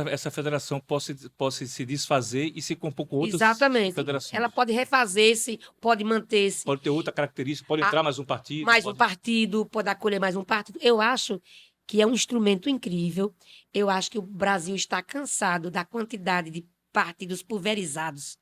essa federação possa se desfazer e se compor com outras Exatamente. federações. Ela pode refazer-se, pode manter-se. Pode ter outra característica, pode entrar mais um partido. Um partido, pode acolher mais um partido. Eu acho que é um instrumento incrível. Eu acho que o Brasil está cansado da quantidade de partidos pulverizados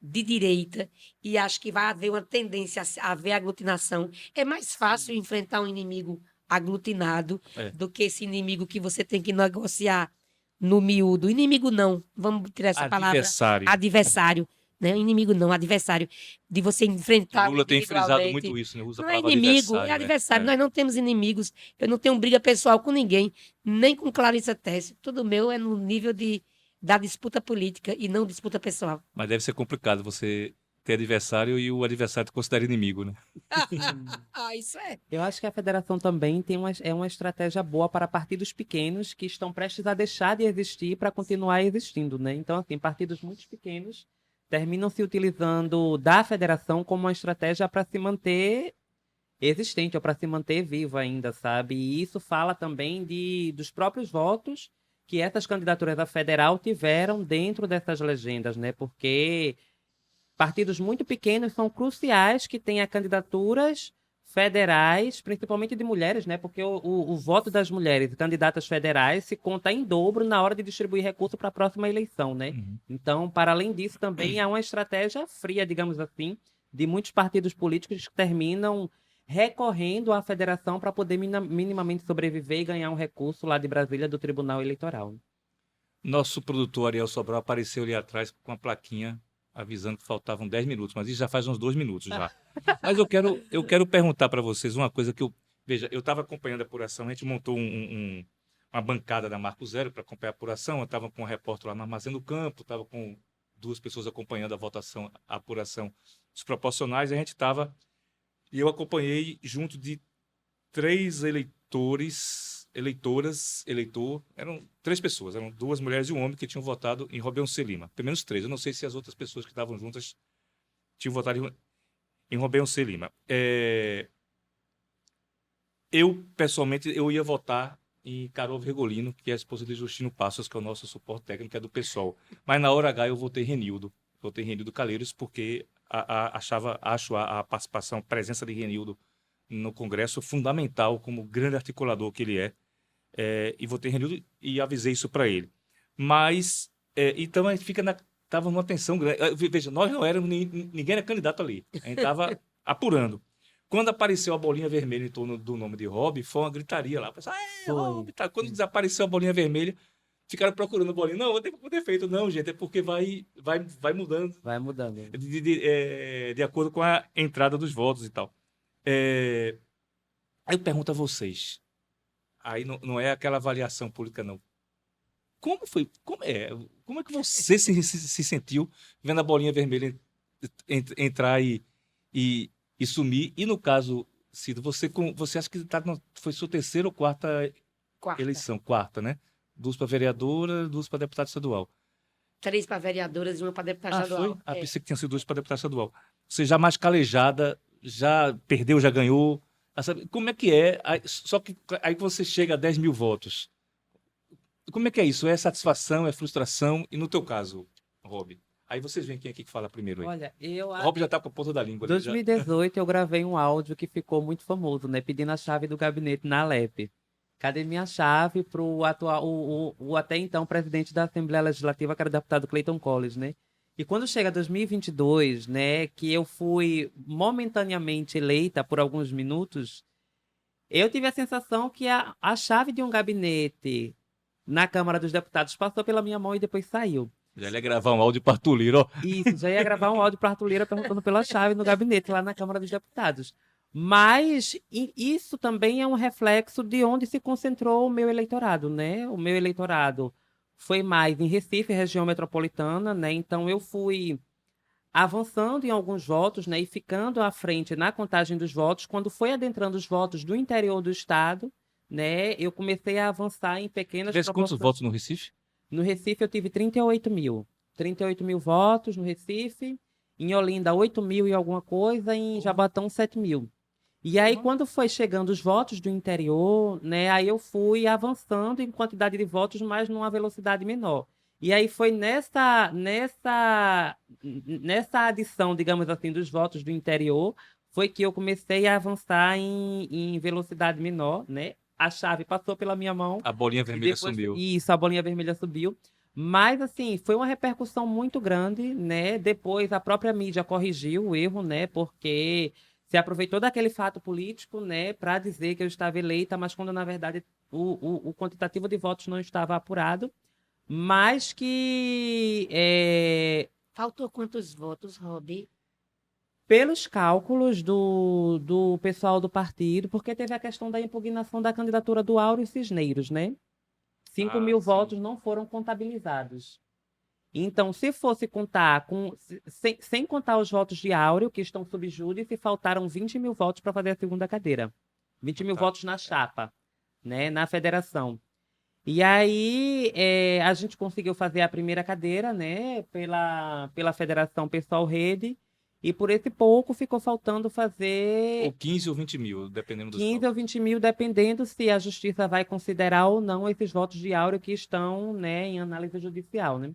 de direita e acho que vai haver uma tendência a haver aglutinação. É mais fácil enfrentar um inimigo aglutinado do que esse inimigo que você tem que negociar no miúdo. Inimigo não, vamos tirar essa palavra. Adversário. Né? Inimigo não, adversário. De você enfrentar. Lula tem frisado muito isso, né? Usa não é inimigo, é adversário. Nós não temos inimigos. Eu não tenho briga pessoal com ninguém, nem com Clarissa Tesse. Tudo meu é no nível da disputa política e não disputa pessoal. Mas deve ser complicado você ter adversário e o adversário te considera inimigo, né? Isso é. Eu acho que a federação também tem uma estratégia boa para partidos pequenos que estão prestes a deixar de existir para continuar existindo, né? Então, assim, partidos muito pequenos terminam se utilizando da federação como uma estratégia para se manter existente ou para se manter vivo ainda, sabe? E isso fala também dos próprios votos que essas candidaturas à federal tiveram dentro dessas legendas, né? Porque partidos muito pequenos são cruciais que tenham candidaturas federais, principalmente de mulheres, né? Porque o voto das mulheres candidatas federais se conta em dobro na hora de distribuir recursos para a próxima eleição, né? Uhum. Então, para além disso, também há uma estratégia fria, digamos assim, de muitos partidos políticos que terminam recorrendo à federação para poder minimamente sobreviver e ganhar um recurso lá de Brasília do Tribunal Eleitoral. Nosso produtor Ariel Sobral apareceu ali atrás com uma plaquinha avisando que faltavam 10 minutos, mas isso já faz uns 2 minutos já. Mas eu quero perguntar para vocês uma coisa que veja, eu estava acompanhando a apuração, a gente montou uma bancada da Marco Zero para acompanhar a apuração, eu estava com um repórter lá no Armazém do Campo, estava com 2 pessoas acompanhando a votação, a apuração dos proporcionais, e a gente estava, e eu acompanhei junto de 3 eram 3 pessoas, eram 2 mulheres e um homem que tinham votado em Robeonce Lima. Pelo menos 3, eu não sei se as outras pessoas que estavam juntas tinham votado em Robeonce Lima. Eu, pessoalmente, eu ia votar em Carol Vergolino, que é a esposa de Justino Passos, que é o nosso suporte técnico, que é do PSOL. Mas na hora H eu votei em Renildo Calheiros, porque acho a participação, a presença de Renildo no Congresso fundamental, como grande articulador que ele é. E votei em Renildo e avisei isso para ele. Mas, então a gente estava numa tensão grande. Veja, nós não éramos, ninguém era candidato ali. A gente estava apurando. Quando apareceu a bolinha vermelha em torno do nome de Rob, foi uma gritaria lá. Rob, tá. Quando desapareceu a bolinha vermelha, ficaram procurando a bolinha. Não, tem defeito. Não, gente, é porque vai mudando. Vai mudando. De acordo com a entrada dos votos e tal. Aí eu pergunto a vocês. Aí não é aquela avaliação política, não. Como foi? Como é que você se sentiu vendo a bolinha vermelha entrar e sumir? E no caso, Cida, você acha que foi sua terceira ou quarta eleição? Quarta, né? 2 para vereadora, 2 para deputado estadual. 3 para vereadoras e 1 para deputado estadual. Foi? Pensei que tinha sido 2 para deputado estadual. Você já mais calejada, já perdeu, já ganhou. Como é que é? Só que aí você chega a 10 mil votos. Como é que é isso? É satisfação, é frustração? E no teu caso, Rob? Aí vocês veem quem aqui que fala primeiro aí. Olha, Rob já está com a ponta da língua. Em 2018 eu gravei um áudio que ficou muito famoso, né? Pedindo a chave do gabinete na Alep. Cadê minha chave para o até então presidente da Assembleia Legislativa, que era o deputado Clayton Collins, né? E quando chega 2022, né, que eu fui momentaneamente eleita por alguns minutos, eu tive a sensação que a chave de um gabinete na Câmara dos Deputados, passou pela minha mão e depois saiu. Já ia gravar um áudio para Arthur Lira, ó. Isso, já ia gravar um áudio para Arthur Lira perguntando pela chave no gabinete, lá na Câmara dos Deputados. Mas isso também é um reflexo de onde se concentrou o meu eleitorado, né? O meu eleitorado foi mais em Recife, região metropolitana, né? Então eu fui avançando em alguns votos, né? E ficando à frente na contagem dos votos. Quando foi adentrando os votos do interior do estado, né? Eu comecei a avançar em pequenas Tivesse quantos proporções. votos no Recife? No Recife eu tive 38 mil. 38 mil votos no Recife. Em Olinda, 8 mil e alguma coisa. Em Jaboatão, 7 mil. E aí, quando foi chegando os votos do interior, né, aí eu fui avançando em quantidade de votos, mas numa velocidade menor. E aí foi nessa adição, digamos assim, dos votos do interior, foi que eu comecei a avançar em velocidade menor, né? A chave passou pela minha mão. A bolinha E vermelha depois, sumiu. isso, a bolinha vermelha subiu. Mas, assim, foi uma repercussão muito grande, né? Depois a própria mídia corrigiu o erro, né? Porque se aproveitou daquele fato político, né? Para dizer que eu estava eleita, mas quando, na verdade, o quantitativo de votos não estava apurado. Mas que, Faltou quantos votos, Rob? pelos cálculos do pessoal do partido, porque teve a questão da impugnação da candidatura do Áureo Cisneiros, né? 5 mil sim. votos não foram contabilizados. Então, se fosse contar sem contar os votos de Áureo, que estão sob júdice, faltaram 20 mil votos para fazer a segunda cadeira. 20 mil votos na chapa, né, na federação. E aí, a gente conseguiu fazer a primeira cadeira, né, pela Federação Pessoal Rede, e por esse pouco ficou faltando fazer Ou 15 ou 20 mil, dependendo dos 15 ou 20 mil, dependendo se a justiça vai considerar ou não esses votos de Áureo que estão, né, em análise judicial, né?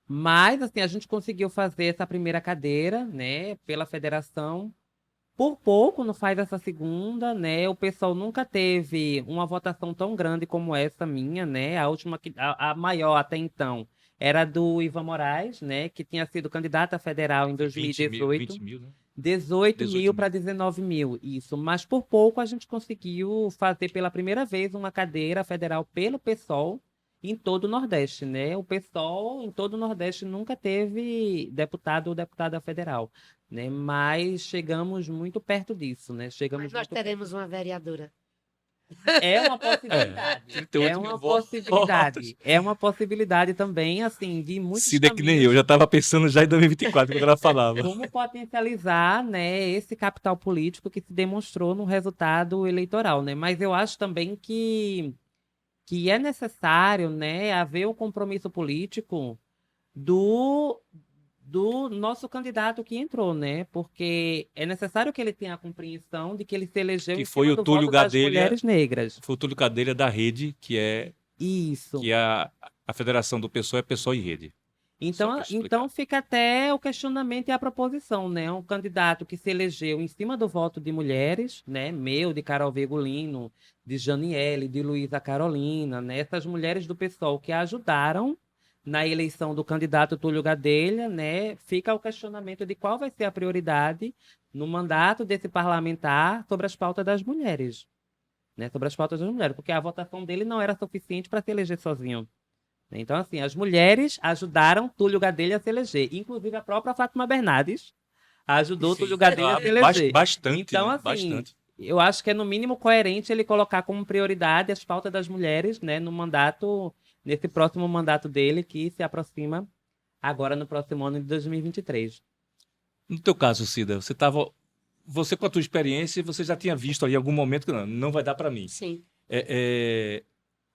Mas, assim, a gente conseguiu fazer essa primeira cadeira, né, pela federação. Por pouco não faz essa segunda, né? O pessoal nunca teve uma votação tão grande como essa minha, né? A última, a maior até então, era do Ivan Moraes, né? Que tinha sido candidato a federal em 2018. 20 mil, né? 18 18 mil mil. para 19 mil, isso. Mas por pouco a gente conseguiu fazer pela primeira vez uma cadeira federal pelo PSOL em todo o Nordeste, né? O PSOL em todo o Nordeste nunca teve deputado ou deputada federal, né? Mas chegamos muito perto disso, né? Chegamos Mas nós muito teremos uma vereadora. É uma possibilidade. 38 É mil uma votos. possibilidade. É uma possibilidade também, assim, de muitos Cida é que nem caminhos. eu, já estava pensando já em 2024, quando ela falava. Como potencializar, né, esse capital político que se demonstrou no resultado eleitoral, né? Mas eu acho também que é necessário, né, haver o compromisso político do nosso candidato que entrou, né? Porque é necessário que ele tenha a compreensão de que ele se elegeu Que em foi cima o do Túlio voto das Gadelha. mulheres negras. Foi o Túlio Cadeira da Rede, Isso. que é a federação do PSOL é PSOL e Rede. Só pra explicar. Então fica até o questionamento e a proposição, né? Um candidato que se elegeu em cima do voto de mulheres, né? Meu, de Carol Virgulino, de Janiele, de Luísa Carolina, né? Essas mulheres do PSOL que ajudaram na eleição do candidato Túlio Gadelha, né? Fica o questionamento de qual vai ser a prioridade no mandato desse parlamentar sobre as pautas das mulheres, né? Sobre as pautas das mulheres, porque a votação dele não era suficiente para se eleger sozinho. Então, assim, as mulheres ajudaram Túlio Gadelha a se eleger. Inclusive, a própria Fátima Bernardes ajudou Túlio Gadelha a se eleger. Bastante, Então, né? assim, Bastante. eu acho que é no mínimo coerente ele colocar como prioridade as pautas das mulheres, né, no mandato, nesse próximo mandato dele, que se aproxima agora no próximo ano de 2023. No teu caso, Cida, você com a tua experiência, você já tinha visto ali em algum momento que não vai dar para mim. Sim.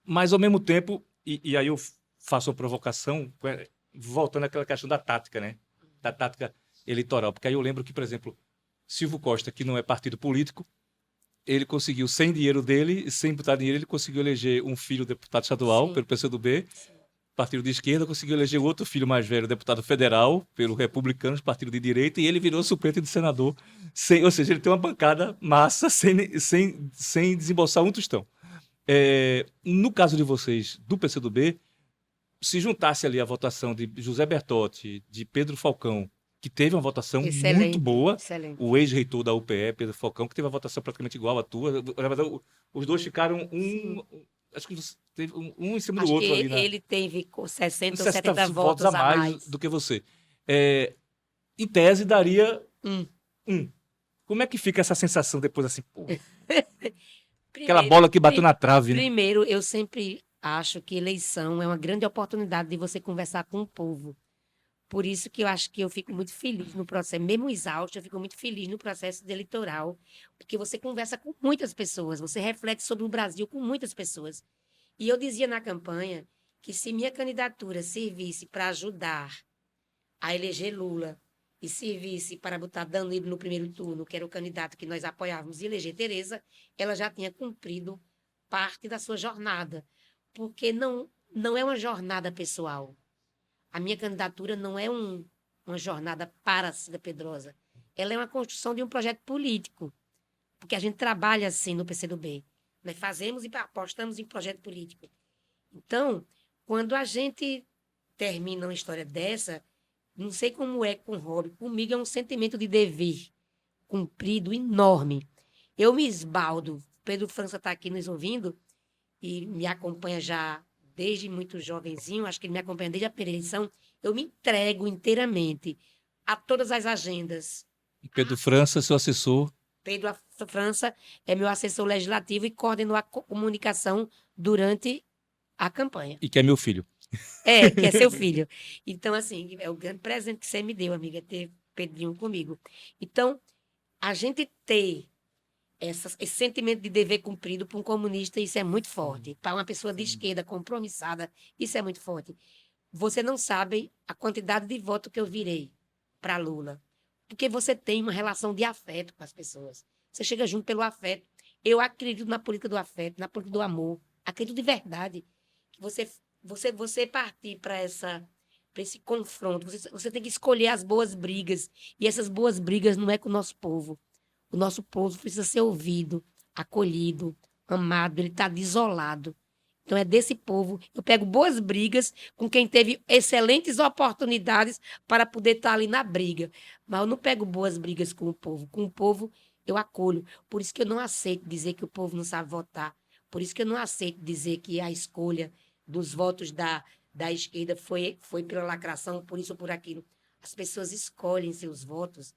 Mas, ao mesmo tempo, e aí eu faço uma provocação, voltando àquela questão da tática, né? Da tática eleitoral. Porque aí eu lembro que, por exemplo, Silvio Costa, que não é partido político, ele conseguiu, sem dinheiro dele, sem botar dinheiro, ele conseguiu eleger um filho deputado estadual Sim. pelo PCdoB, Sim. partido de esquerda, conseguiu eleger outro filho mais velho, deputado federal, pelo Republicanos, partido de direita, e ele virou suplente de senador. Ou seja, ele tem uma bancada massa sem desembolsar um tostão. No caso de vocês, do PCdoB, se juntasse ali a votação de José Bertotti, de Pedro Falcão, que teve uma votação Excelente. muito boa, Excelente. o ex-reitor da UPE, Pedro Falcão, que teve uma votação praticamente igual à tua. Na verdade, os dois ficaram Acho que você teve um em cima do Acho outro que ali, né? ele teve 60 ou 60 70 votos a mais. do que você. Em tese, daria Hum. um. Como é que fica essa sensação depois, assim, pô, aquela Primeiro, bola que bateu na trave, né? primeiro, eu sempre acho que eleição é uma grande oportunidade de você conversar com o povo. Por isso que eu acho que eu fico muito feliz no processo, mesmo exausto, eu fico muito feliz no processo eleitoral, porque você conversa com muitas pessoas, você reflete sobre o Brasil com muitas pessoas. E eu dizia na campanha que se minha candidatura servisse para ajudar a eleger Lula e servisse para botar Danilo no primeiro turno, que era o candidato que nós apoiávamos, e eleger Tereza, ela já tinha cumprido parte da sua jornada, porque não é uma jornada pessoal. A minha candidatura não é uma jornada para a Cida Pedrosa. Ela é uma construção de um projeto político, porque a gente trabalha assim no PCdoB. Nós fazemos e apostamos em projeto político. Então, quando a gente termina uma história dessa, não sei como é com o Rob, comigo é um sentimento de dever cumprido enorme. Eu me esbaldo, Pedro França está aqui nos ouvindo e me acompanha já desde muito jovenzinho, acho que ele me acompanha desde a primeira eleição, eu me entrego inteiramente a todas as agendas. E Pedro França, seu assessor. Pedro França é meu assessor legislativo e coordenou a comunicação durante a campanha. E que é meu filho. Que é seu filho. Então, assim, é o grande presente que você me deu, amiga, ter Pedrinho comigo. Então, a gente ter esse sentimento de dever cumprido para um comunista, isso é muito forte. Para uma pessoa de esquerda compromissada, isso é muito forte. Você não sabe a quantidade de voto que eu virei para Lula. Porque você tem uma relação de afeto com as pessoas. Você chega junto pelo afeto. Eu acredito na política do afeto, na política do amor. Acredito de verdade que você partir para esse confronto, você tem que escolher as boas brigas. E essas boas brigas não é com o nosso povo. O nosso povo precisa ser ouvido, acolhido, amado. Ele está desolado. Então, é desse povo. Eu pego boas brigas com quem teve excelentes oportunidades para poder estar ali na briga. Mas eu não pego boas brigas com o povo. Com o povo, eu acolho. Por isso que eu não aceito dizer que o povo não sabe votar. Por isso que eu não aceito dizer que a escolha dos votos da esquerda foi pela lacração, por isso ou por aquilo. As pessoas escolhem seus votos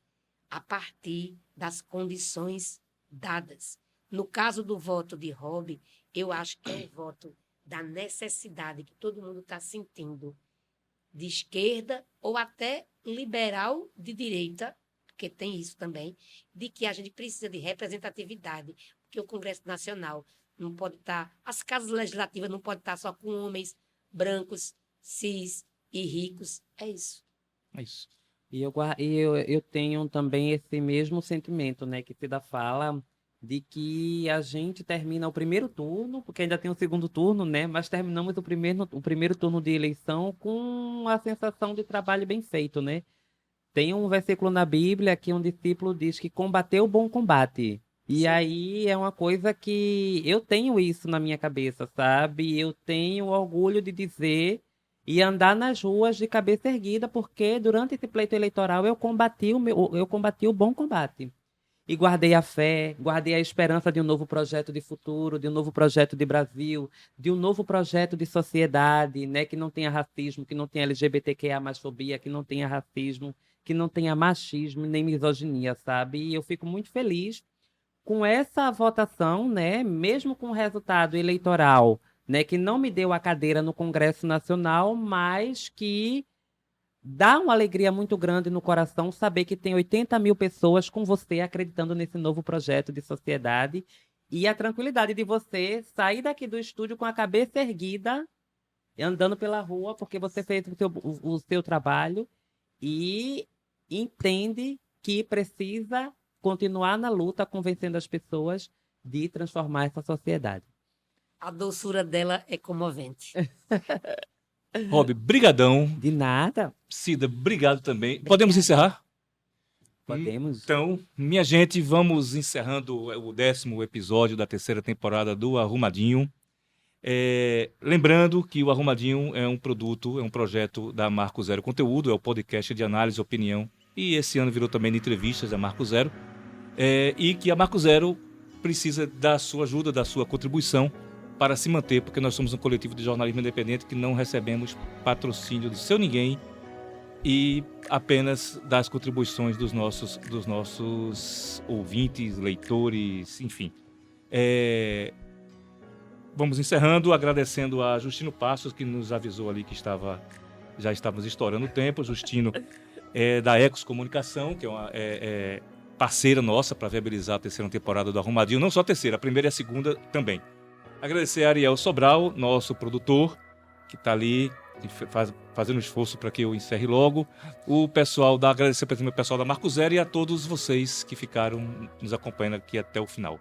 a partir das condições dadas. No caso do voto de Rob, eu acho que é um voto da necessidade que todo mundo está sentindo, de esquerda ou até liberal de direita, porque tem isso também, de que a gente precisa de representatividade, porque o Congresso Nacional não pode estar, as casas legislativas não podem estar só com homens brancos, cis e ricos. É isso. É isso. E eu tenho também esse mesmo sentimento, né, que Cida fala, de que a gente termina o primeiro turno, porque ainda tem o segundo turno, né, mas terminamos o primeiro turno de eleição com a sensação de trabalho bem feito, né? Tem um versículo na Bíblia que um discípulo diz que combateu o bom combate. E aí é uma coisa que eu tenho isso na minha cabeça, sabe? Eu tenho orgulho de dizer e andar nas ruas de cabeça erguida, porque durante esse pleito eleitoral eu combati o bom combate. E guardei a fé, guardei a esperança de um novo projeto de futuro, de um novo projeto de Brasil, de um novo projeto de sociedade, né, que não tenha racismo, que não tenha LGBTQIA mais fobia, que não tenha racismo, que não tenha machismo nem misoginia, sabe? E eu fico muito feliz com essa votação, né, mesmo com o resultado eleitoral, né, que não me deu a cadeira no Congresso Nacional, mas que dá uma alegria muito grande no coração saber que tem 80 mil pessoas com você acreditando nesse novo projeto de sociedade e a tranquilidade de você sair daqui do estúdio com a cabeça erguida, andando pela rua, porque você fez o seu trabalho e entende que precisa continuar na luta, convencendo as pessoas de transformar essa sociedade. A doçura dela é comovente. Rob, brigadão. De nada. Cida, obrigado também. Podemos encerrar? Podemos. Então, minha gente, vamos encerrando o 10º episódio da 3ª temporada do Arrumadinho. Lembrando que o Arrumadinho é um projeto da Marco Zero Conteúdo, é o podcast de análise e opinião. E esse ano virou também de entrevistas da Marco Zero. E que a Marco Zero precisa da sua ajuda, da sua contribuição para se manter, porque nós somos um coletivo de jornalismo independente que não recebemos patrocínio de seu ninguém e apenas das contribuições dos nossos ouvintes, leitores, enfim. Vamos encerrando, agradecendo a Justino Passos, que nos avisou ali que já estávamos estourando o tempo. Justino é da Ecos Comunicação, que é parceira nossa para viabilizar a terceira temporada do Arrumadinho. Não só a terceira, a primeira e a segunda também. Agradecer a Ariel Sobral, nosso produtor, que está ali fazendo esforço para que eu encerre logo. Agradecer também o pessoal da Marco Zero e a todos vocês que ficaram nos acompanhando aqui até o final.